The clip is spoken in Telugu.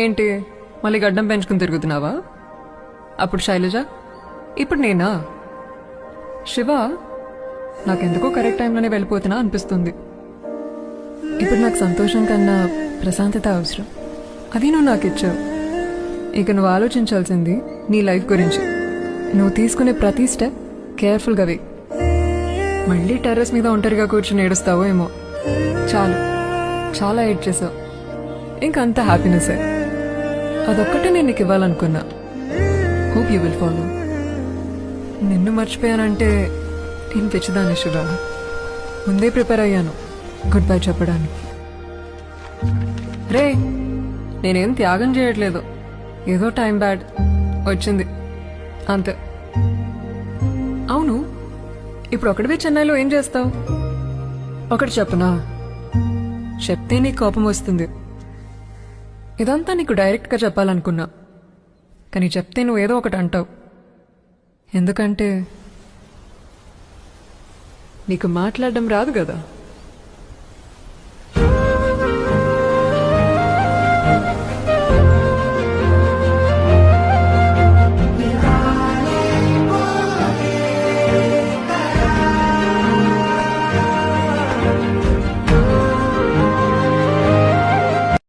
ఏంటి మళ్ళీ గడ్డం పెంచుకుని తిరుగుతున్నావా? అప్పుడు శైలజ, ఇప్పుడు నేనా? శివ, నాకెందుకో కరెక్ట్ టైంలోనే వెళ్ళిపోతున్నా అనిపిస్తుంది. ఇప్పుడు నాకు సంతోషం కన్నా ప్రశాంతత అవసరం. అది నువ్వు నాకు ఇచ్చావు. ఇక నువ్వు ఆలోచించాల్సింది నీ లైఫ్ గురించి. నువ్వు తీసుకునే ప్రతి స్టెప్ కేర్ఫుల్గా వే. మళ్ళీ టెర్రస్ మీద ఒంటరిగా కూర్చుని ఏడుస్తావో ఏమో. చాలు, చాలా ఏడ్ చేసావు. ఇంకంత హ్యాపీనెస్. అదొక్కటే నేను నీకు ఇవ్వాలనుకున్నా. Hope you will follow. నిన్ను మర్చిపోయానంటే నేను పిచ్చిదాన్ని శివ. ముందే ప్రిపేర్ అయ్యాను గుడ్ బై చెప్పడానికి. రే, నేనేం త్యాగం చేయట్లేదు. ఏదో టైం బ్యాడ్ వచ్చింది అంతే. అవును, ఇప్పుడు ఒకటివే చెన్నైలో ఏం చేస్తావు? ఒకటి చెప్పనా? చెప్తే నీకు కోపం వస్తుంది. ఇదంతా నీకు డైరెక్ట్గా చెప్పాలనుకున్నా, కానీ చెప్తే నువ్వు ఏదో ఒకటి అంటావు. ఎందుకంటే నీకు మాట్లాడడం రాదు కదా.